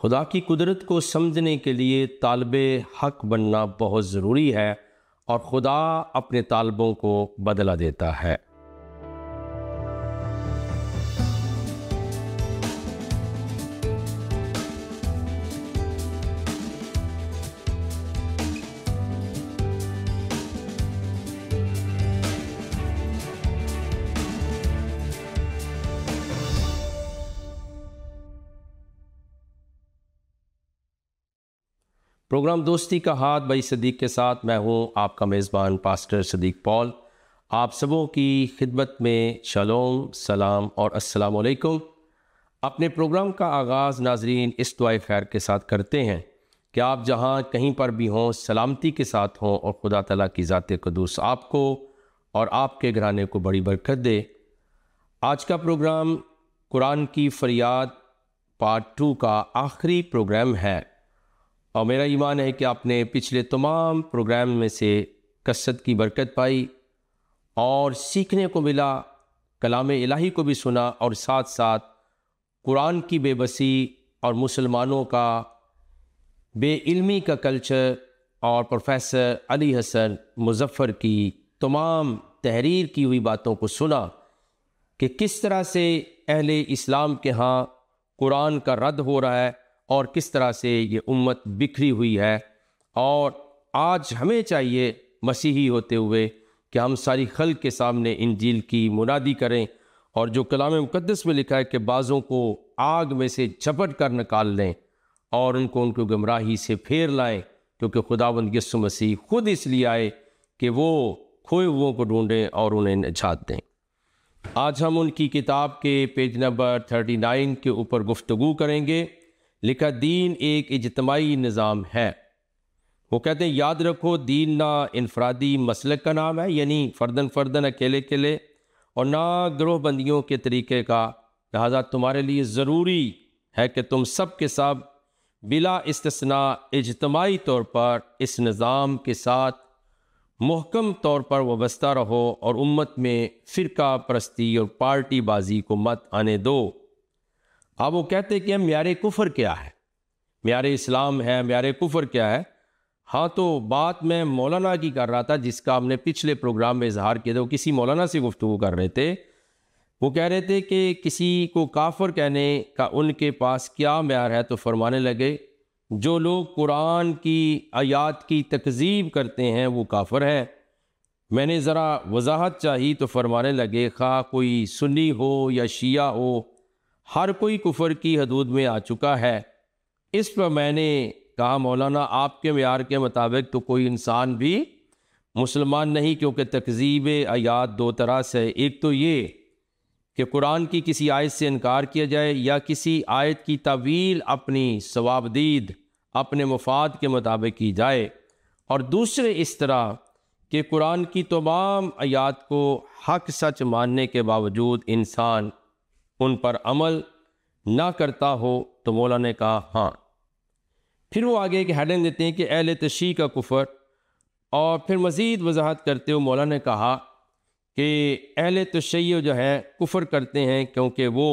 खुदा की कुदरत को समझने के लिए तालिबे हक बनना बहुत ज़रूरी है और खुदा अपने तालिबों को बदला देता है। प्रोग्राम दोस्ती का हाथ भाई सदीक के साथ मैं हूं आपका मेज़बान पास्टर सदीक पॉल। आप सबों की खिदमत में शलोम, सलाम और अस्सलाम वालेकुम। अपने प्रोग्राम का आगाज़ नाजरीन इस दुआए खैर के साथ करते हैं कि आप जहां कहीं पर भी हों सलामती के साथ हों और खुदा तआला की ज़ात क़ुद्दूस आपको और आपके घराने को बड़ी बरकत दे। आज का प्रोग्राम कुरान की फरियाद पार्ट 2 का आखिरी प्रोग्राम है और मेरा ईमान है कि आपने पिछले तमाम प्रोग्राम में से कसरत की बरकत पाई और सीखने को मिला, कलाम इलाही को भी सुना और साथ साथ कुरान की बेबसी और मुसलमानों का बेइल्मी का कल्चर और प्रोफेसर अली हसन मुज़फ़्फ़र की तमाम तहरीर की हुई बातों को सुना कि किस तरह से अहले इस्लाम के यहाँ कुरान का रद्द हो रहा है और किस तरह से ये उम्मत बिखरी हुई है। और आज हमें चाहिए मसीही होते हुए कि हम सारी खल्क़ के सामने इंजील की मुनादी करें और जो कलाम मुक़द्दस में लिखा है कि बाज़ों को आग में से झपट कर निकाल लें और उनको गुमराही से फेर लाएं, क्योंकि खुदावंद यीशु मसीह खुद इसलिए आए कि वो खोए हुओं को ढूंढें और उन्हें निजात दें। आज हम उनकी किताब के पेज नंबर 39 के ऊपर गुफ्तगू करेंगे। लिखा, दीन एक इज्तिमाई निज़ाम है। वो कहते हैं याद रखो, दीन ना इनफरादी मसलक का नाम है, यानी फ़र्दन फ़र्दन अकेले अकेले, और ना गिरोहबंदियों के तरीक़े का। लिहाजा तुम्हारे लिए ज़रूरी है कि तुम सब के सब बिला इस्तिस्ना इज्तिमाई तौर पर इस निज़ाम के साथ मुहकम तौर पर वाबस्ता रहो और उम्मत में फ़िरका परस्ती और पार्टी बाजी को मत आने दो। अब वो कहते कि म्यारे कुफ़र क्या है, म्यारे इस्लाम है, म्यारे कुफ़र क्या है। हाँ, तो बात मैं मौलाना की कर रहा था जिसका हमने पिछले प्रोग्राम में इजहार किया था। वो किसी मौलाना से गुफ्तगू कर रहे थे। वो कह रहे थे कि किसी को काफिर कहने का उनके पास क्या म्यार है, तो फरमाने लगे जो लोग कुरान की आयात की तकज़ीब करते हैं वो काफिर है। मैंने ज़रा वजाहत चाही तो फरमाने लगे खा कोई सुन्नी हो या शिया हो, हर कोई कुफर की हदूद में आ चुका है। इस पर मैंने कहा मौलाना आपके म्यार के मुताबिक तो कोई इंसान भी मुसलमान नहीं, क्योंकि तकज़ीब आयात दो तरह से, एक तो ये कि कुरान की किसी आयत से इनकार किया जाए या किसी आयत की तावील अपनी सवाबदीद अपने मुफाद के मुताबिक की जाए, और दूसरे इस तरह कि कुरान की तमाम आयात को हक सच मानने के बावजूद इंसान उन पर अमल ना करता हो। तो मौला ने कहा हाँ। फिर वो आगे एक हेडिंग देते हैं कि अहले तशी का कुफर, और फिर मज़ीद वजाहत करते हुए मौला ने कहा कि अहले तशय्यो जो है कुफर करते हैं क्योंकि वो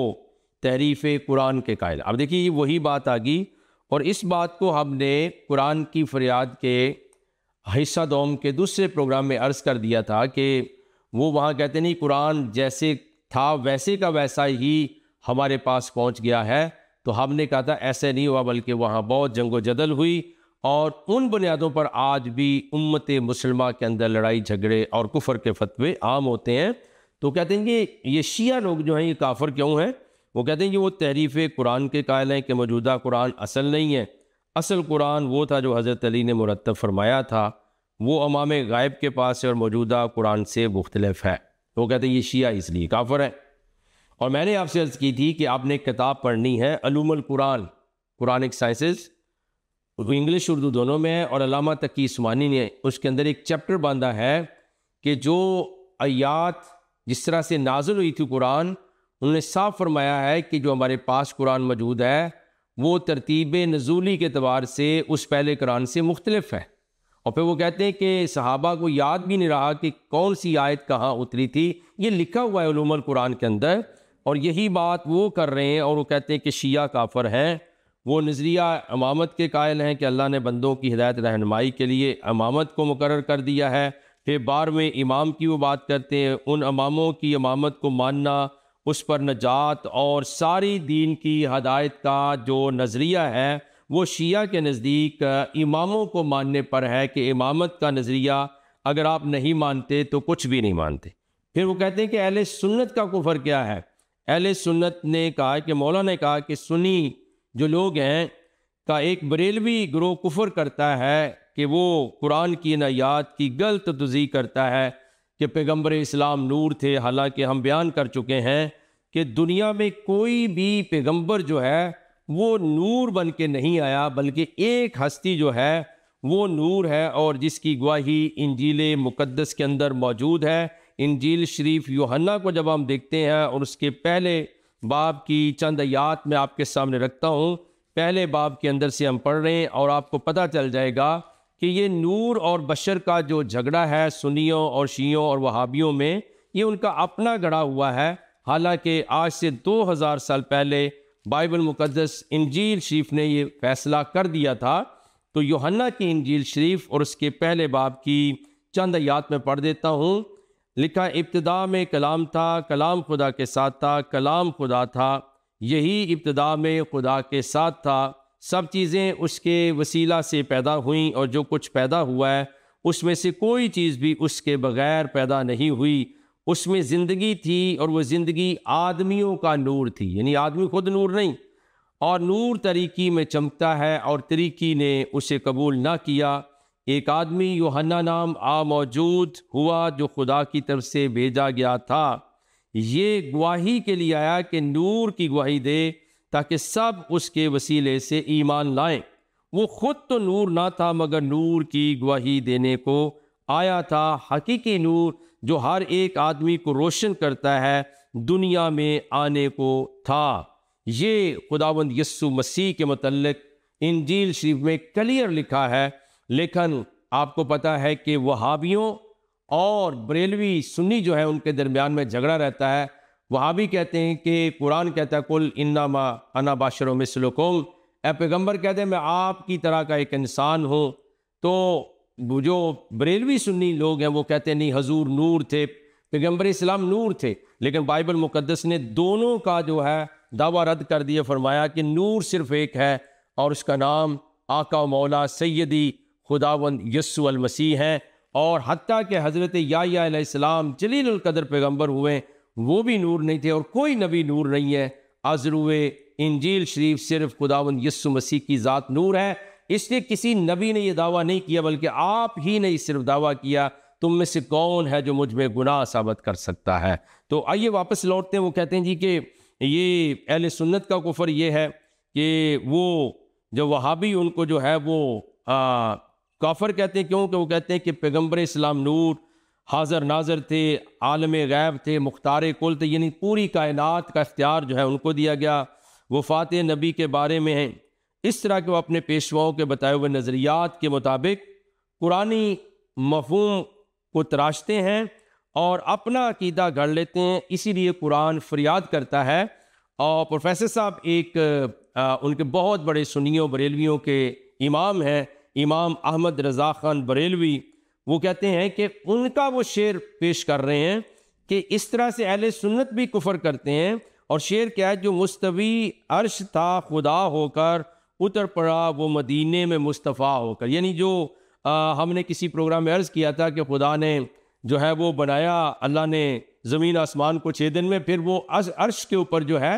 तहरीफ़ कुरान के कायल। अब देखिए वही बात आ गई, और इस बात को हमने कुरान की फरियाद के हिस्सा दोम के दूसरे प्रोग्राम में अर्ज़ कर दिया था कि वो वहाँ कहते नहीं कुरान जैसे था वैसे का वैसा ही हमारे पास पहुँच गया है। तो हमने कहा था ऐसे नहीं हुआ, बल्कि वहाँ बहुत जंगो जदल हुई और उन बुनियादों पर आज भी उम्मत मुसलमा के अंदर लड़ाई झगड़े और कुफर के फतवे आम होते हैं। तो कहते हैं कि ये शिया लोग जो हैं ये काफिर क्यों हैं। वो कहते हैं कि वो तहरीफ़ कुरान के कायल हैं कि मौजूदा कुरान असल नहीं है। असल कुरान वो था जो हज़रत अली ने मुरत्तब फरमाया था, वो अमाम गायब के पास है और मौजूदा कुरान से मुख्तलिफ है। तो वो कहते हैं ये शिया इसलिए काफिर है। और मैंने आपसे अर्ज़ की थी कि आपने एक किताब पढ़नी है अलूमुल कुरान, कुरानिक साइंसेस, इंग्लिश उर्दू दोनों में है, और अल्लामा तकी उस्मानी ने उसके अंदर एक चैप्टर बांधा है कि जो आयात जिस तरह से नाज़िल हुई थी कुरान, उन्होंने साफ फरमाया है कि जो हमारे पास कुरान मौजूद है वो तरतीब नज़ूली के अतबार से उस पहले कुरान से मुख्तलिफ है। और फिर वो कहते हैं कि सहाबा को याद भी नहीं रहा कि कौन सी आयत कहाँ उतरी थी। ये लिखा हुआ है उलूमुल कुरान के अंदर, और यही बात वो कर रहे हैं। और वो कहते हैं कि शिया काफिर हैं, वो नज़रिया इमामत के कायल हैं कि अल्लाह ने बंदों की हिदायत रहनुमाई के लिए इमामत को मुकर्रर कर दिया है। फिर बार में इमाम की वो बात करते हैं, उन इमामों की इमामत को मानना, उस पर नजात और सारी दीन की हदायत का जो नज़रिया है वो शिया के नज़दीक इमामों को मानने पर है कि इमामत का नज़रिया अगर आप नहीं मानते तो कुछ भी नहीं मानते। फिर वो कहते हैं कि अहले सुन्नत का कुफर क्या है। अहले सुन्नत ने कहा कि मौलाना ने कहा कि सुन्नी जो लोग हैं का एक बरेलवी ग्रोह कुफर करता है कि वो कुरान की आयात की गलत तज़ीह करता है कि पैगम्बर इस्लाम नूर थे। हालांकि हम बयान कर चुके हैं कि दुनिया में कोई भी पैगम्बर जो है वो नूर बन के नहीं आया, बल्कि एक हस्ती जो है वो नूर है और जिसकी गवाही इंजील मुकद्दस के अंदर मौजूद है। इंजील शरीफ यूहन्ना को जब हम देखते हैं और उसके पहले बाब की चंद आयात में आपके सामने रखता हूँ, पहले बाब के अंदर से हम पढ़ रहे हैं और आपको पता चल जाएगा कि ये नूर और बशर का जो झगड़ा है सुन्नियों और शियों और वहाबियों में, ये उनका अपना गढ़ा हुआ है। हालांकि आज से 2000 साल पहले बाइबल मुकद्दस इंजील शरीफ ने ये फैसला कर दिया था। तो यूहन्ना की इंजील शरीफ और उसके पहले बाब की चंद आयात में पढ़ देता हूँ। लिखा, इब्तिदा में कलाम था, कलाम खुदा के साथ था, कलाम खुदा था, यही इब्तिदा में खुदा के साथ था। सब चीज़ें उसके वसीला से पैदा हुई और जो कुछ पैदा हुआ है उसमें से कोई चीज़ भी उसके बग़ैर पैदा नहीं हुई। उसमें ज़िंदगी थी और वह ज़िंदगी आदमियों का नूर थी, यानी आदमी खुद नूर नहीं। और नूर तरीकी में चमकता है और तरीकी ने उसे कबूल ना किया। एक आदमी यूहन्ना नाम मौजूद हुआ जो खुदा की तरफ से भेजा गया था। ये गवाही के लिए आया कि नूर की गवाही दे ताकि सब उसके वसीले से ईमान लाएं। वो खुद तो नूर ना था मगर नूर की गवाही देने को आया था। हकीकी नूर जो हर एक आदमी को रोशन करता है दुनिया में आने को था। ये खुदावंद यस्सु मसीह के मुतल्लिक इंजील शरीफ में क्लियर लिखा है। लेकिन आपको पता है कि वहाबियों और बरेलवी सुन्नी जो है उनके दरमियान में झगड़ा रहता है। वहाबी कहते हैं कि कुरान कहता है कुल इन्नमा अना बाशरों मिसलुकुम, ए पैगम्बर कहते हैं मैं आपकी तरह का एक इंसान हूँ। तो जो बरेलवी सुन्नी लोग हैं वो कहते हैं नहीं, हजूर नूर थे, पैगम्बर इस्लाम नूर थे। लेकिन बाइबल मुकद्दस ने दोनों का जो है दावा रद्द कर दिया, फरमाया कि नूर सिर्फ एक है और उसका नाम आका मौला सैयदी खुदावंद यस्सु अल मसीह हैं। और हत्ता के हज़रत याह्या अलैहिस्सलाम जलीलुल कदर पैगम्बर हुए, वो भी नूर नहीं थे और कोई नबी नूर नहीं है। अज़रुए इंजील शरीफ सिर्फ खुदावंद यस्सु मसीह की ज़ात नूर है। इसलिए किसी नबी ने यह दावा नहीं किया, बल्कि आप ही ने सिर्फ दावा किया। तुम में से कौन है जो मुझ में गुनाह साबित कर सकता है। तो आइए वापस लौटते हैं। वो कहते हैं जी कि ये अहले सुन्नत का कुफर ये है कि वो जो वहाबी उनको जो है वो काफर कहते हैं। क्यों? कि वो कहते हैं कि पैगम्बर इस्लाम नूर हाज़र नाज़र थे, आलम गैब थे, मुख्तार कुल थे, यानी पूरी कायनात का इख्तियार जो है उनको दिया गया। वफ़ात नबी के बारे में है इस तरह के वो अपने पेशवाओं के बताए हुए नज़रियात के मुताबिक कुरानी मफ़हूम को तराशते हैं और अपना अकीदा गढ़ लेते हैं। इसीलिए कुरान फरियाद करता है। और प्रोफेसर साहब एक उनके बहुत बड़े सुन्नियों बरेलवियों के इमाम हैं, इमाम अहमद रज़ा ख़ान बरेलवी, वो कहते हैं कि उनका वो शेर पेश कर रहे हैं कि इस तरह से अहले सुन्नत भी कुफर करते हैं। और शेर क्या है? जो मुस्तवी अर्श था खुदा होकर उतर पड़ा वो मदीने में मुस्तफ़ा होकर। यानी जो हमने किसी प्रोग्राम में अर्ज़ किया था कि खुदा ने जो है वो बनाया, अल्लाह ने ज़मीन आसमान को 6 दिन में, फिर वो अर्श के ऊपर जो है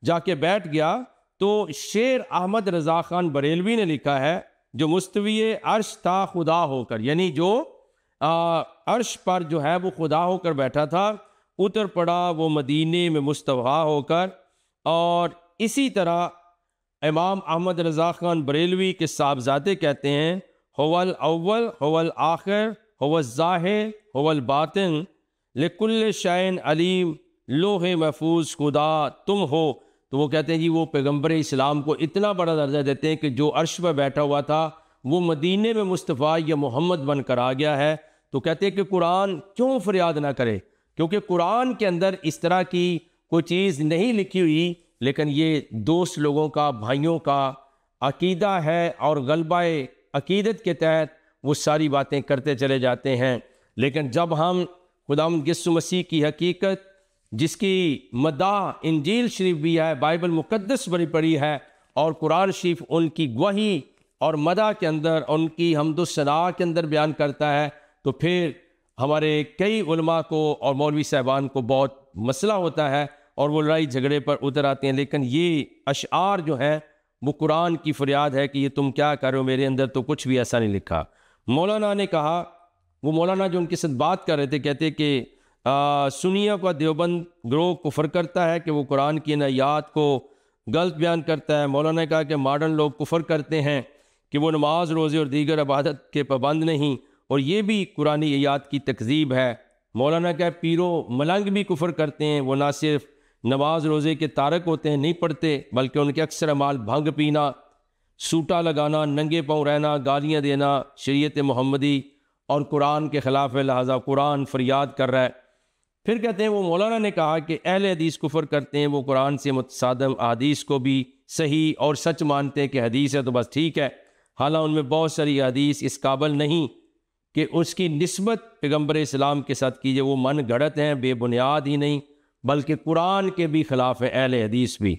जाके बैठ गया। तो शेर अहमद रज़ा ख़ान बरेलवी ने लिखा है जो मुस्तवी अर्श था खुदा होकर, यानी जो अर्श पर जो है वो खुदा होकर बैठा था, उतर पड़ा वो मदीने में मुस्तफ़ा होकर। और इसी तरह इमाम अहमद रज़ा ख़ान बरेलवी के साहबजादे कहते हैं हुवल अव्वल हुवल आखिर हुवल ज़ाहिर हुवल बातिन लिकुल्ल शैइन अलीम लोहे महफूज खुदा तुम हो। तो वो कहते हैं जी वो पैगम्बर इस्लाम को इतना बड़ा दर्जा देते हैं कि जो अर्श पर बैठा हुआ था वो मदीने में मुस्तफ़ा या मोहम्मद बनकर आ गया है। तो कहते हैं कि कुरान क्यों फरियाद ना करे, क्योंकि कुरान के अंदर इस तरह की कोई चीज़ नहीं लिखी हुई। लेकिन ये दोस्त लोगों का, भाइयों का अकीदा है और गलबा अकीदत के तहत वो सारी बातें करते चले जाते हैं। लेकिन जब हम खुदावंद यीशु मसीह की हकीकत, जिसकी मदाह इंजील शरीफ भी है, बाइबल मुकद्दस बड़ी पड़ी है, और कुरान शरीफ उनकी गवाही और मदाह के अंदर, उनकी हम्दुस्सना के अंदर बयान करता है, तो फिर हमारे कई उलमा को और मौलवी साहबान को बहुत मसला होता है और वो लड़ाई झगड़े पर उतर आते हैं। लेकिन ये अशआर जो हैं वो कुरान की फरियाद है कि ये तुम क्या कर रहे हो, मेरे अंदर तो कुछ भी ऐसा नहीं लिखा। मौलाना ने कहा, वो मौलाना जो उनके साथ बात कर रहे थे, कहते कि सुनिया का देवबंद ग्रोह कुफर करता है कि वो कुरान की आयात को गलत बयान करता है। मौलाना ने कहा कि मॉडर्न लोग कुफर करते हैं कि वो नमाज, रोज़े और दीगर इबादत के पाबंद नहीं, और ये भी कुरानी आयात की तकजीब है। मौलाना क्या पीरो मलंग भी कुफर करते हैं, वो ना सिर्फ नमाज रोज़े के तारक होते हैं, नहीं पढ़ते, बल्कि उनके अक्सर अमाल भंग पीना, सूटा लगाना, नंगे पाँव रहना, गालियाँ देना शरीयत मोहम्मदी और कुरान के ख़िलाफ़ है, लिहाजा कुरान फरियाद कर रहा है। फिर कहते हैं वो मौलाना ने कहा कि अहले हदीस कुफर करते हैं, वो कुरान से मुतसादम हदीस को भी सही और सच मानते हैं कि हदीस है तो बस ठीक है, हालांकि उनमें बहुत सारी हदीस इस काबिल नहीं कि उसकी निस्बत पैगम्बर इस्लाम के साथ कीजिए, वो मन गढ़त हैं, बेबुनियाद ही नहीं बल्कि कुरान के भी ख़िलाफ़ है अहले हदीस भी।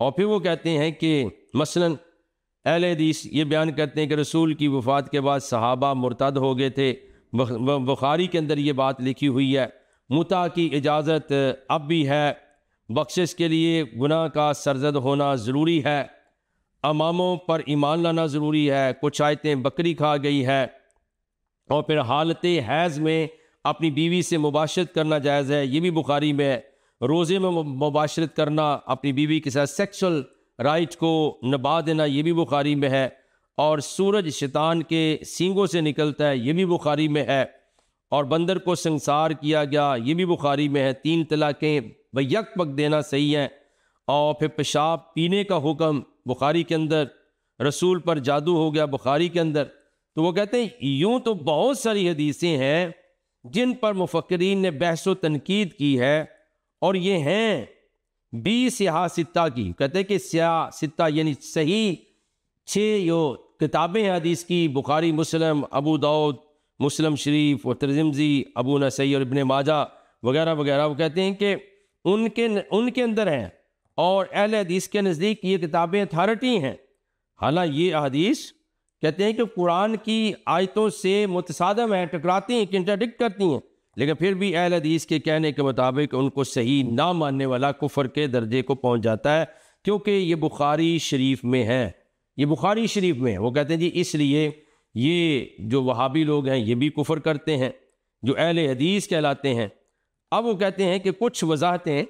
और फिर वो कहते हैं कि मसलन अहले हदीस ये बयान करते हैं कि रसूल की वफ़ात के बाद सहाबा मुर्तद हो गए थे। बुखारी के अंदर ये बात लिखी हुई है। मुता की इजाज़त अब भी है, बख्शिश के लिए गुनाह का सरजद होना ज़रूरी है, अमामों पर ईमान लाना ज़रूरी है, कुछ आयतें बकरी खा गई है, और फिर हालत हैज़ में अपनी बीवी से मुबाशरत करना जायज़ है, ये भी बुखारी में है। रोज़े में मुबाशरत करना, अपनी बीवी के साथ सेक्सुअल राइट को निभा देना, ये भी बुखारी में है। और सूरज शैतान के सींगों से निकलता है, ये भी बुखारी में है। और बंदर को संसार किया गया, ये भी बुखारी में है। 3 तलाक़ें बैक वक्त देना सही है। और फिर पेशाब पीने का हुक्म बुखारी के अंदर, रसूल पर जादू हो गया बुखारी के अंदर। तो वो कहते हैं यूँ तो बहुत सारी हदीसें हैं जिन पर मुफक्किरीन ने बहस व तनकीद की है, और ये हैं 20 सियासित्ता की। कहते हैं कि सियासित्ता यानी सही 6 यो किताबें हैं हदीस की, बुखारी, मुस्लिम, अबू दाऊद, मुस्लिम शरीफ और तिरमिज़ी, अबू नसई और इब्ने माजा वगैरह वगैरह। वो कहते हैं कि उनके अंदर हैं, और अहले हदीस के नज़दीक ये किताबें अथॉरिटी हैं। हालांकि ये हदीस कहते हैं कि कुरान की आयतों से मुतसादम है, टकराती हैं, इंटरडिक्ट करती हैं, लेकिन फिर भी अहले हदीस के कहने के मुताबिक उनको सही ना मानने वाला कुफर के दर्जे को पहुंच जाता है, क्योंकि ये बुखारी शरीफ में है, ये बुखारी शरीफ में है। वो कहते हैं जी इसलिए ये जो वहाबी लोग हैं ये भी कुफर करते हैं, जो अहले हदीस कहलाते हैं। अब वो कहते हैं कि कुछ वजाहतें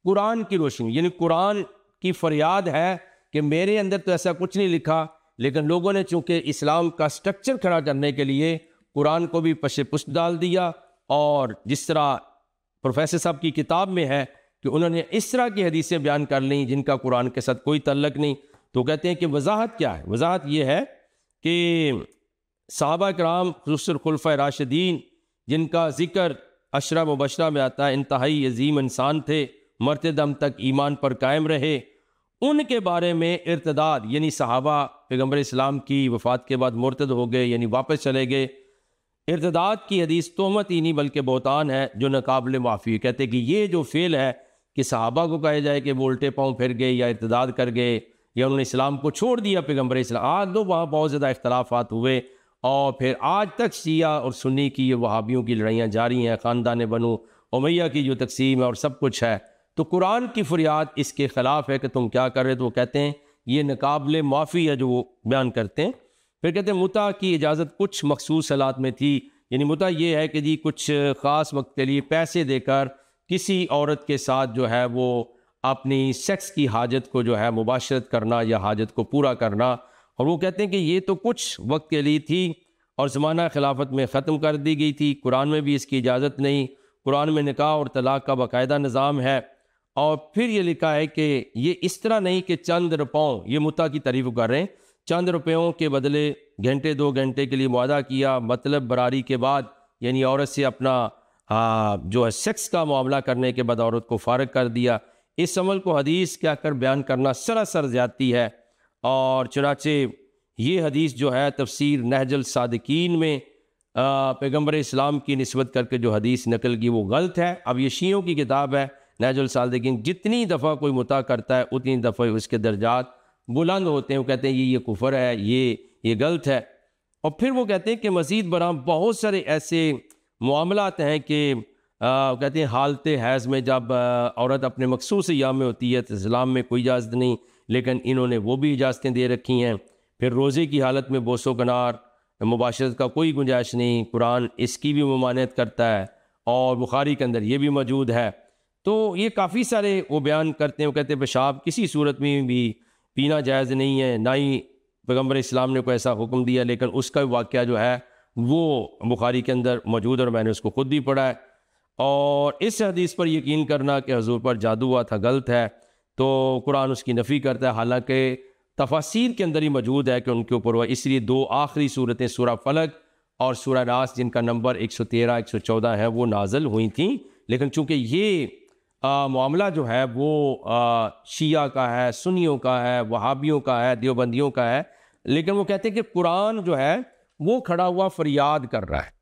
कुरान की रोशनी, यानी कुरान की फरियाद है कि मेरे अंदर तो ऐसा कुछ नहीं लिखा, लेकिन लोगों ने चूँकि इस्लाम का स्ट्रक्चर खड़ा करने के लिए कुरान को भी पशे पुष्ट डाल दिया, और जिस तरह प्रोफेसर साहब की किताब में है कि उन्होंने इस तरह की हदीसें बयान कर लीं जिनका कुरान के साथ कोई तल्लक नहीं। तो कहते हैं कि वजाहत क्या है? वजाहत ये है कि सहाबा कराम खुसूसन खुलफा राशिदीन, जिनका ज़िक्र अशरा मुबशरा में आता है, इंतहाई अजीम इंसान थे, मरते दम तक ईमान पर कायम रहे, उनके बारे में इर्तदाद यानी सहाबा पैगम्बर इस्लाम की वफ़ात के बाद मुर्तद हो गए, यानी वापस चले गए। इर्तदाद की हदीस तोहमत ही नहीं बल्कि बहुतान है जो नाकाबिल माफ़ी। कहते कि ये जो फेल है कि सहाबा को कहा जाए कि वो उल्टे पाँव फिर गए या इर्तदाद कर गए या उन्होंने इस्लाम को छोड़ दिया पैगम्बर इस्लाम, आज तो वहाँ बहुत ज़्यादा इख्तलाफात हुए, और फिर आज तक शिया और सुन्नी की ये वहाबियों की लड़ाइयाँ जारी हैं, ख़ानदान बनु उमैया की जो तकसीम है और सब कुछ है। तो कुरान की फरियाद इसके ख़िलाफ़ है कि तुम क्या कर रहे, तो वो कहते हैं ये नाकाबिल माफ़ी है जो वो बयान करते हैं। फिर कहते हैं मुता की इजाज़त कुछ मखसूस हालात में थी, यानी मुता ये है कि जी कुछ ख़ास वक्त के लिए पैसे देकर किसी औरत के साथ जो है वो अपनी सेक्स की हाजत को जो है मुबाशरत करना या हाजत को पूरा करना। और वो कहते हैं कि ये तो कुछ वक्त के लिए थी और ज़माना खिलाफत में ख़त्म कर दी गई थी, कुरान में भी इसकी इजाज़त नहीं, कुरान में निकाह और तलाक़ का बाकायदा निज़ाम है। और फिर ये लिखा है कि ये इस तरह नहीं कि चंद रुपयों, ये मुता की तारीफ़ कर रहे हैं, चंद रुपयों के बदले घंटे 2 घंटे के लिए मुआदा किया, मतलब बरारी के बाद, यानी औरत से अपना जो है सेक्स का मामला करने के बाद औरत को फ़ारिग कर दिया। इस अमल को हदीस क्या कर बयान करना सरासर ज़्यादती है। और चुनाचे ये हदीस जो है तफसीर नहजुल सादिकीन में पैगम्बर इस्लाम की निस्बत करके जो हदीस नकल की वो गलत है। अब ये शियों की किताब है नहजुल सादिकीन, जितनी दफ़ा कोई मुता करता है उतनी दफ़ा उसके दर्जात बुलंद होते हैं। वो कहते हैं ये कुफर है, ये गलत है। और फिर वो कहते हैं कि मज़ीद बराम बहुत सारे ऐसे मामलात हैं कि कहते हैं हालत हैज़ में जब औरत अपने मखसूस अय्याम में होती है तो इस्लाम में कोई इजाज़त नहीं, लेकिन इन्होंने वो भी इजाज़तें दे रखी हैं। फिर रोज़े की हालत में बोसो कनार मुबाशरत का कोई गुंजाइश नहीं, कुरान इसकी भी ममानियत करता है और बुखारी के अंदर ये भी मौजूद है। तो ये काफ़ी सारे वो बयान करते हैं। वो कहते हैं पेशाब किसी सूरत में भी पीना जायज़ नहीं है, ना ही पैगम्बर इस्लाम ने कोई ऐसा हुक्म दिया, लेकिन उसका वाक़या जो है वो बुखारी के अंदर मौजूद है और मैंने उसको ख़ुद भी पढ़ा है। और इस हदीस पर यकीन करना कि हुज़ूर पर जादू हुआ था गलत है, तो कुरान उसकी नफ़ी करता है। हालांकि तफासीर के अंदर ही मौजूद है कि उनके ऊपर हुआ। इसलिए दो आखिरी सूरतें सूरा फलक और सूरा नास जिनका नंबर 113 114 है वो नाजल हुई थी। लेकिन चूँकि ये मामला जो है वो शिया का है, सुन्नियों का है, वहाबियों का है, देवबंदियों का है, लेकिन वो कहते हैं कि कुरान जो है वो खड़ा हुआ फरियाद कर रहा है।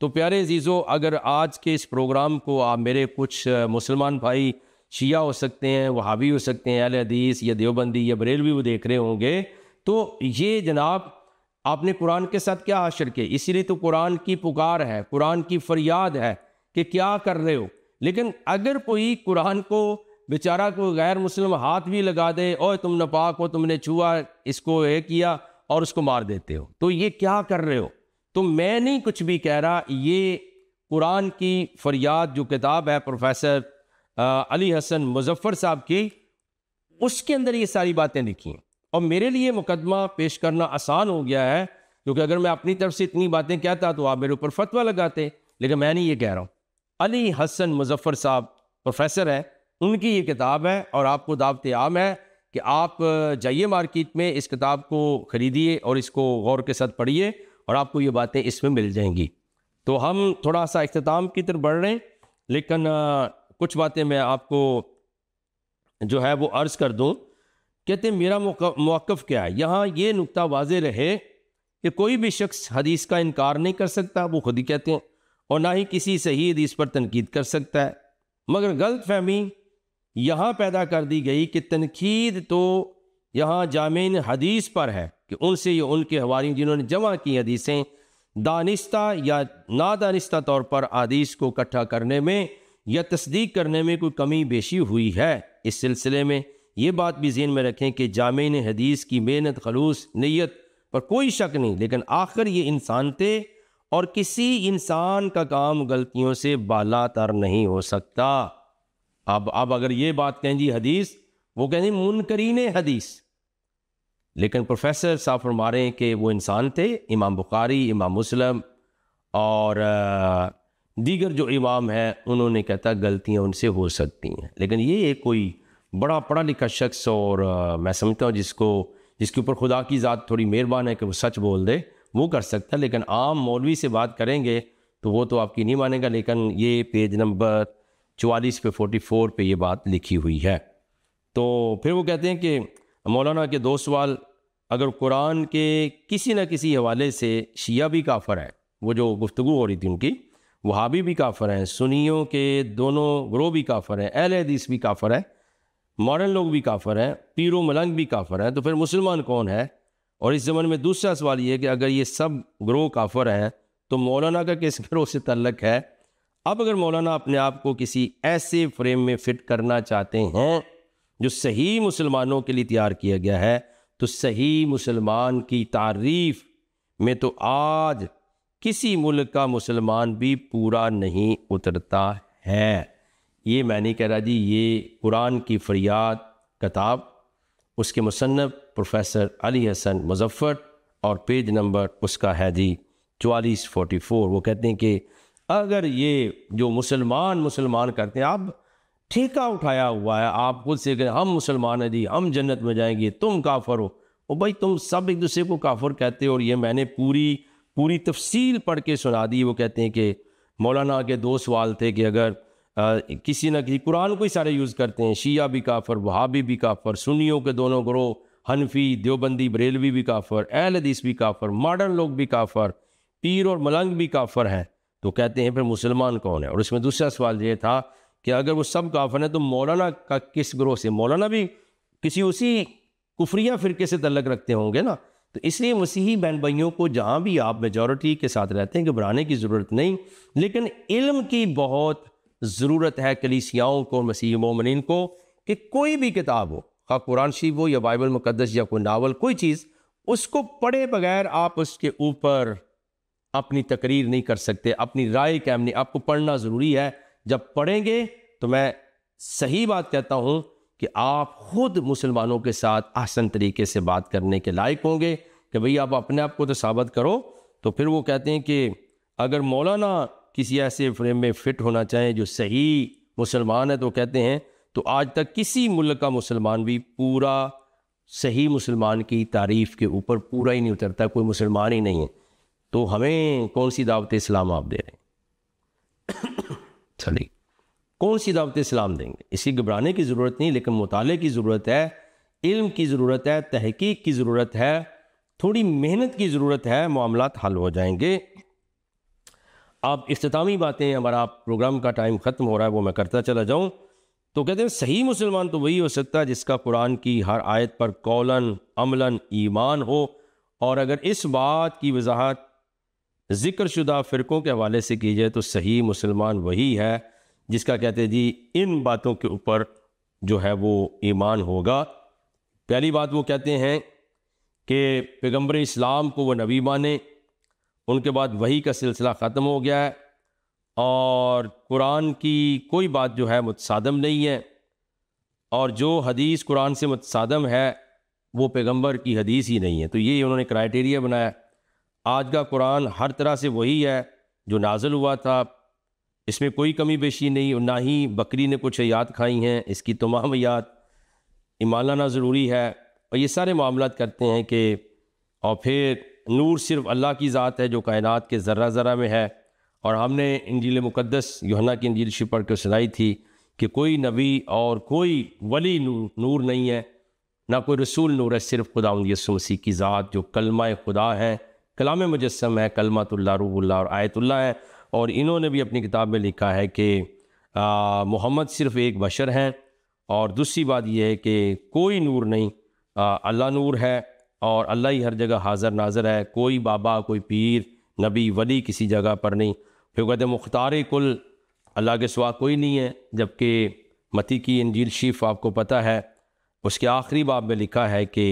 तो प्यारे अजीज़ों, अगर आज के इस प्रोग्राम को आप मेरे कुछ मुसलमान भाई शिया हो सकते हैं, वहाबी हो सकते हैं, अहले हदीस या देवबंदी या बरेलवी वो देख रहे होंगे, तो ये जनाब आपने कुरान के साथ क्या हासिल किया। इसीलिए तो कुरान की पुकार है, कुरान की फरियाद है कि क्या कर रहे हो। लेकिन अगर कोई कुरान को बेचारा कोई गैर मुस्लिम हाथ भी लगा दे, और तुम नापाक हो, तुमने छुआ, इसको ये किया, और उसको मार देते हो, तो ये क्या कर रहे हो। तो मैं नहीं कुछ भी कह रहा, ये कुरान की फरियाद जो किताब है प्रोफेसर अली हसन मुजफ्फर साहब की, उसके अंदर ये सारी बातें लिखी हैं। और मेरे लिए मुकदमा पेश करना आसान हो गया है, क्योंकि अगर मैं अपनी तरफ से इतनी बातें कहता तो आप मेरे ऊपर फतवा लगाते। लेकिन मैं नहीं ये कह रहा हूँ, अली हसन मुजफ्फर साहब प्रोफेसर हैं, उनकी ये किताब है और आपको दावत आम है कि आप जाइए मार्केट में, इस किताब को ख़रीदिए और इसको गौर के साथ पढ़िए और आपको ये बातें इसमें मिल जाएंगी। तो हम थोड़ा सा इख्तिताम की तरफ बढ़ रहे हैं, लेकिन कुछ बातें मैं आपको जो है वो अर्ज़ कर दूं। कहते हैं मेरा मौक़िफ़ क्या है। यहाँ ये नुक्ता वाज़े रहे कि कोई भी शख्स हदीस का इनकार नहीं कर सकता, वो खुद ही कहते हैं, और ना ही किसी सही हदीस पर तनकीद कर सकता है। मगर गलत फहमी यहाँ पैदा कर दी गई कि तनकीद तो यहाँ जामिन हदीस पर है कि उनसे या उनके हवारी जिन्होंने जमा की हदीसें दानिस्ता या नादानिस्ता तौर पर हदीस को इकट्ठा करने में या तस्दीक करने में कोई कमी बेशी हुई है। इस सिलसिले में ये बात भी ज़हन में रखें कि जामिन हदीस की मेहनत, खलूस, नीयत पर कोई शक नहीं, लेकिन आखिर ये इंसान थे और किसी इंसान का काम गलतियों से बालातर नहीं हो सकता। अब अगर ये बात कहें जी हदीस, वो कहें मुनकरीन हदीस, लेकिन प्रोफेसर साहब फरमा रहे हैं कि वो इंसान थे। इमाम बुखारी, इमाम मुस्लिम और दीगर जो इमाम हैं, उन्होंने कहता गलतियां उनसे हो सकती हैं। लेकिन ये कोई बड़ा पढ़ा लिखा शख्स और मैं समझता हूँ जिसके ऊपर खुदा की ज़ात थोड़ी मेहरबान है कि वो सच बोल दे, वो कर सकता है। लेकिन आम मौलवी से बात करेंगे तो वो तो आपकी नहीं मानेगा। लेकिन ये पेज नंबर 44 पे 44 पे ये बात लिखी हुई है। तो फिर वो कहते हैं कि मौलाना के दो सवाल, अगर कुरान के किसी न किसी हवाले से शिया भी काफर है, वो जो गुफ्तगू हो रही थी उनकी, वहाबी भी काफर हैं, सुन्नियों के दोनों ग्रोह भी काफर हैं, अहले हदीस भी काफर है, मॉडर्न लोग भी काफर हैं, पीरो मलंग भी काफर हैं, तो फिर मुसलमान कौन है। और इस ज़माने में दूसरा सवाल ये है कि अगर ये सब ग्रोह काफर हैं तो मौलाना का किस ग्रोह से तल्लक है। अब अगर मौलाना अपने आप को किसी ऐसे फ्रेम में फ़िट करना चाहते हैं जो सही मुसलमानों के लिए तैयार किया गया है, तो सही मुसलमान की तारीफ़ में तो आज किसी मुल्क का मुसलमान भी पूरा नहीं उतरता है। ये मैं नहीं कह रहा जी, ये कुरान की फरियाद किताब, उसके मुसन्नफ़ प्रोफेसर अली हसन मुजफ्फर और पेज नंबर उसका है जी 4444। वो कहते हैं कि अगर ये जो मुसलमान करते हैं, आप ठेका उठाया हुआ है, आप खुद से कहें हम मुसलमान हैं जी, हम जन्नत में जाएंगे, तुम काफर हो। ओ भाई, तुम सब एक दूसरे को काफर कहते हो। और ये मैंने पूरी तफसील पढ़ के सुना दी। वो कहते हैं कि मौलाना के दो सवाल थे कि अगर किसी न किसी, कुरान को ही सारे यूज़ करते हैं, शिया भी काफर, वहाबी भी काफर, सुन्नियों के दोनों ग्रोह, हनफी, देवबंदी, बरेलवी भी काफ़र, अहल हदीस भी काफ़र, मॉडर्न लोग भी काफ़र, पीर और मलंग भी काफ़र हैं। तो कहते हैं फिर मुसलमान कौन है? और इसमें दूसरा सवाल ये था कि अगर वो सब काफ़र हैं तो मौलाना का किस ग्रोह से? मौलाना भी किसी उसी कुफरिया फ़िरके से तल्लक रखते होंगे ना। तो इसलिए मसीही बहन भाइयों को जहाँ भी आप मेजॉरिटी के साथ रहते हैं घबराने की ज़रूरत नहीं, लेकिन इल्म की बहुत ज़रूरत है कलीसियाओं को, मसीही मोमिनीन को, कि कोई भी किताब हो, खा कुरान शरीफ हो या बाइबल मुकद्दस या कोई नावल, कोई चीज़, उसको पढ़े बगैर आप उसके ऊपर अपनी तकरीर नहीं कर सकते, अपनी राय कायम नहीं। आपको पढ़ना ज़रूरी है। जब पढ़ेंगे तो मैं सही बात कहता हूँ कि आप खुद मुसलमानों के साथ आसान तरीके से बात करने के लायक होंगे कि भाई आप अपने आप को तो साबित करो। तो फिर वो कहते हैं कि अगर मौलाना किसी ऐसे फ्रेम में फ़िट होना चाहें जो सही मुसलमान है, तो कहते हैं तो आज तक किसी मुल्क का मुसलमान भी पूरा सही मुसलमान की तारीफ़ के ऊपर पूरा ही नहीं उतरता, कोई मुसलमान ही नहीं है। तो हमें कौन सी दावत इस्लाम आप दे रहे हैं? चलिए, कौन सी दावत इस्लाम देंगे? इसी घबराने की ज़रूरत नहीं, लेकिन मुताले की ज़रूरत है, इल्म की ज़रूरत है, तहकीक की ज़रूरत है, थोड़ी मेहनत की ज़रूरत है, मामलात हल हो जाएंगे। अब इख्तितामी बातें, हमारा प्रोग्राम का टाइम ख़त्म हो रहा है, वो मैं करता चला जाऊँ। तो कहते हैं सही मुसलमान तो वही हो सकता है जिसका कुरान की हर आयत पर कौलन अमलन ईमान हो। और अगर इस बात की वजाहत ज़िक्र शुदा फ़िरक़ों के हवाले से की जाए तो सही मुसलमान वही है जिसका कहते हैं जी इन बातों के ऊपर जो है वो ईमान होगा। पहली बात वो कहते हैं कि पैगम्बर इस्लाम को वो नबी माने, उनके बाद वही का सिलसिला ख़त्म हो गया है और कुरान की कोई बात जो है मुतसादम नहीं है, और जो हदीस कुरान से मुतसादम है वो पैगम्बर की हदीस ही नहीं है। तो ये उन्होंने क्राइटेरिया बनाया। आज का कुरान हर तरह से वही है जो नाज़िल हुआ था, इसमें कोई कमी बेशी नहीं, और ना ही बकरी ने कुछ आयात खाई हैं, इसकी तमाम आयात ईमान लाना ज़रूरी है। और ये सारे मामलात करते हैं कि और फिर नूर सिर्फ़ अल्लाह की ज़ात है जो कायनात के ज़र्रा ज़र्रा में है। और हमने इंजील मुक़द्दस यूहन्ना की इंजील शरीफ पढ़ के सुनाई थी कि कोई नबी और कोई वली नूर नहीं है, ना कोई रसूल नूर है, सिर्फ़ खुदावंद यीशु मसीह की ज़ात जो कलमा खुदा है, कलाम मुजस्सम है, कलमतुल्लाह रूहुल्लाह और आयतुल्लाह है। और इन्होंने भी अपनी किताब में लिखा है कि मोहम्मद सिर्फ़ एक बशर हैं। और दूसरी बात यह है कि कोई नूर नहीं, अल्लाह नूर है और अल्लाह ही हर जगह हाज़र नाज़र है। कोई बाबा, कोई पीर, नबी, वली किसी जगह पर नहीं। फिर कहते मुख्तार कुल, अल्लाह के सिवा कोई नहीं है। जबकि मत्ती की इंजील शरीफ आपको पता है उसके आखिरी बाब में लिखा है कि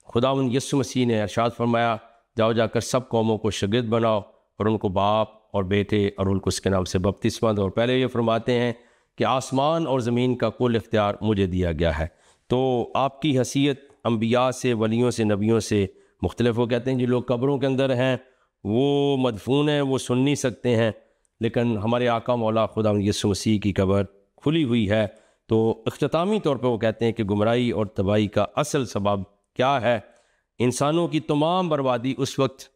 खुदावंद यीशु मसीह ने इरशाद फरमाया, जाओ जाकर सब कौमों को शागिर्द बनाओ और उनको बाप और बेटे और उनको उसके नाम से बपतिस्मा दो। और पहले ये फरमाते हैं कि आसमान और ज़मीन का कुल इख्तियार मुझे दिया गया है। तो आपकी हैसियत अम्बिया से, वलियों से, नबियों से मुख्तलिफ। वो कहते हैं जो लोग कब्रों के अंदर हैं वो मदफून हैं, वो सुन नहीं सकते हैं, लेकिन हमारे आका मौला खुदावंद यीशु मसीह की कब्र खुली हुई है। तो इख्तितामी तौर पर वो कहते हैं कि गुमराही और तबाही का असल सबब क्या है? इंसानों की तमाम बर्बादी उस वक्त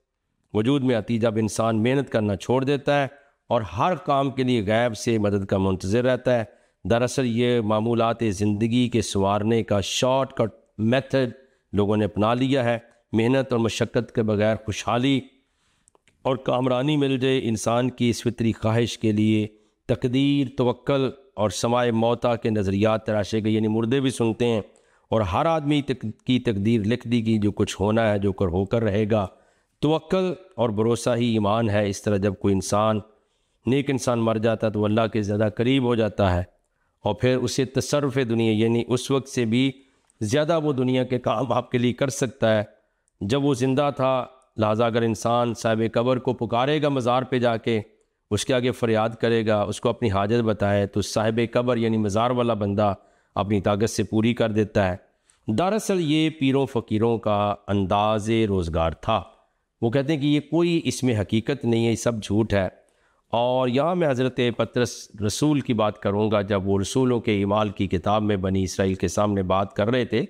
वजूद में आती जब इंसान मेहनत करना छोड़ देता है और हर काम के लिए गैब से मदद का मुंतज़िर रहता है। दरअसल ये मामूलात ज़िंदगी के संवारने का शॉर्टकट मेथड लोगों ने अपना लिया है। मेहनत और मशक्क़त के बगैर खुशहाली और कामरानी मिल जाए, इंसान की इस फितरी ख्वाहिश के लिए तकदीर, तवक्ल और समाए मौता के नज़रियात तराशे गए, यानी मुर्दे भी सुनते हैं और हर आदमी की तकदीर लिख दी गई, जो कुछ होना है, जो कर होकर रहेगा। तवक्ल और भरोसा ही ईमान है। इस तरह जब कोई इंसान, नेक इंसान मर जाता है तो अल्लाह के ज़्यादा करीब हो जाता है और फिर उसे तसर्रुफ़ दुनिया, यानी उस वक्त से भी ज़्यादा वो दुनिया के काम आपके लिए कर सकता है जब वो ज़िंदा था। लिहाजा अगर इंसान साहिब कब्र को पुकारेगा, मज़ार पे जाके उसके आगे फ़रियाद करेगा, उसको अपनी हाजत बताए, तो साहिब कब्र यानी मज़ार वाला बंदा अपनी ताकत से पूरी कर देता है। दरअसल ये पीरों फ़कीरों का अंदाज़ रोज़गार था। वो कहते हैं कि ये कोई इसमें हकीकत नहीं है, ये सब झूठ है। और यहाँ मैं हज़रत पतरस रसूल की बात करूँगा। जब वो रसूलों के ईमाल की किताब में बनी इसराइल के सामने बात कर रहे थे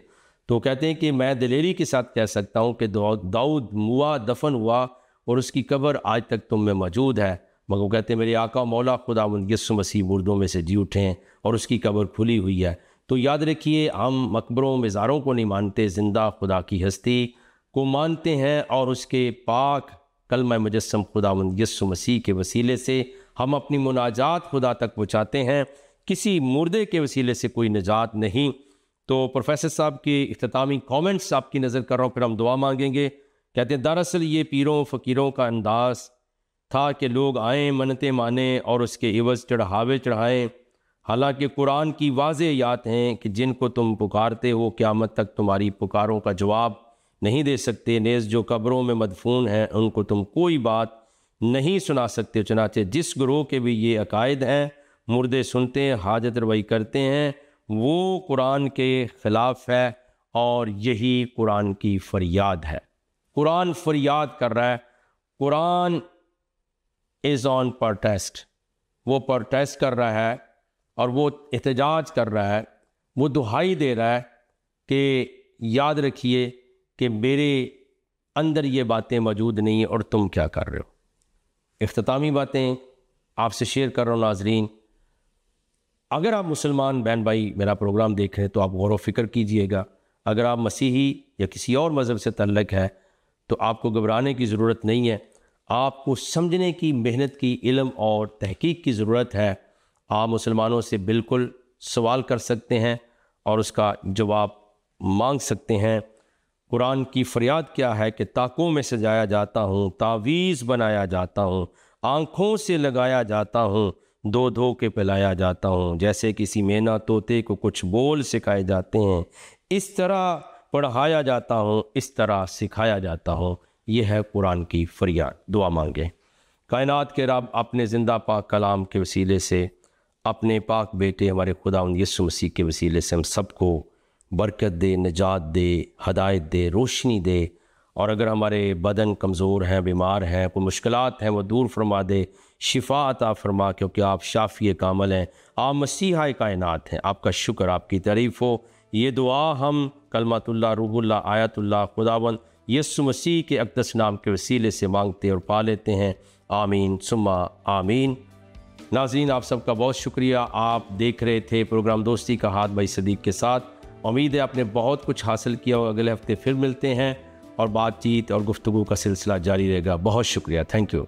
तो कहते हैं कि मैं दिलेरी के साथ कह सकता हूँ कि दाऊद मुआ, दफन हुआ और उसकी कब्र आज तक तुम में मौजूद है। मगर वो कहते हैं मेरे आका मौला खुदावंद यीशु मसीह मुर्दों में से जी उठे हैं और उसकी कब्र खुली हुई है। तो याद रखिए, हम मकबरों मज़ारों को नहीं मानते, ज़िंदा खुदा की हस्ती को मानते हैं और उसके पाक कलमा मुजस्सम खुदावंद यीशु मसीह के वसीले से हम अपनी मुनाजात खुदा तक पहुँचाते हैं। किसी मुर्दे के वसीले से कोई निजात नहीं। तो प्रोफेसर साहब के इख्तितामी कमेंट्स आपकी नज़र कर रहा हूँ, फिर हम दुआ मांगेंगे। कहते हैं, दरअसल ये पीरों फ़कीरों का अंदाज़ था कि लोग आएँ, मन्नतें माने और उसके इवज़ चढ़ावे चढ़ाएँ। हालांकि कुरान की वाज़ेह आयत हैं कि जिनको तुम पुकारते हो क़यामत तक तुम्हारी पुकारों का जवाब नहीं दे सकते। नेज़ जो कब्रों में मदफून हैं उनको तुम कोई बात नहीं सुना सकते। चुनाचे जिस ग्रोह के भी ये अकायद हैं, मुर्दे सुनते हैं, हाजत रवाई करते हैं, वो कुरान के ख़िलाफ़ है और यही कुरान की फ़रियाद है। कुरान फरियाद कर रहा है, कुरान इज़ ऑन प्रोटेस्ट। वो प्रोटेस्ट कर रहा है और वो एहतजाज कर रहा है, वो दुहाई दे रहा है कि याद रखिए कि मेरे अंदर ये बातें मौजूद नहीं हैं और तुम क्या कर रहे हो। इख्तितामी बातें आपसे शेयर कर रहा हूँ नाजरीन। अगर आप मुसलमान बहन भाई मेरा प्रोग्राम देख रहे हैं तो आप गौर व फिक्र कीजिएगा। अगर आप मसीही या किसी और मज़हब से तल्लक है तो आपको घबराने की ज़रूरत नहीं है। आपको समझने की, मेहनत की, इल्म और तहकीक की ज़रूरत है। आप मुसलमानों से बिल्कुल सवाल कर सकते हैं और उसका जवाब मांग सकते हैं। कुरान की फरियाद क्या है कि ताकों में सजाया जाता हूँ, तावीज़ बनाया जाता हूँ, आँखों से लगाया जाता हूँ, दो धो के पिलाया जाता हूँ। जैसे किसी मैना तोते को कुछ बोल सिखाए जाते हैं, इस तरह पढ़ाया जाता हूँ, इस तरह सिखाया जाता हूँ। यह है कुरान की फरियाद। दुआ मांगे। कायनात के रब अपने ज़िंदा पाक कलाम के वसीले से, अपने पाक बेटे हमारे खुदावंद यीशु मसीह के वसीले से हम सबको बरकत दे, निजात दे, हदायत दे, रोशनी दे। और अगर हमारे बदन कमज़ोर हैं, बीमार हैं, कोई मुश्किलात हैं, वो दूर फरमा दे, शिफा अता फरमा, क्योंकि आप शाफ़ी कामल हैं, आप मसीहा कायनात हैं। आपका शुक्र, आपकी तारीफ़ हो। ये दुआ हम कलमतुल्लाह, रूहुल्लाह, आयतुल्लाह खुदावंद यीशु मसीह के अक़दस नाम के वसीले से मांगते और पा लेते हैं। आमीन सुम्मा आमीन। नाज़रीन, आप सबका बहुत शुक्रिया। आप देख रहे थे प्रोग्राम दोस्ती का हाथ भाई सदीक़ के साथ। उम्मीद है आपने बहुत कुछ हासिल किया और अगले हफ्ते फिर मिलते हैं और बातचीत और गुफ्तगू का सिलसिला जारी रहेगा। बहुत शुक्रिया। Thank you.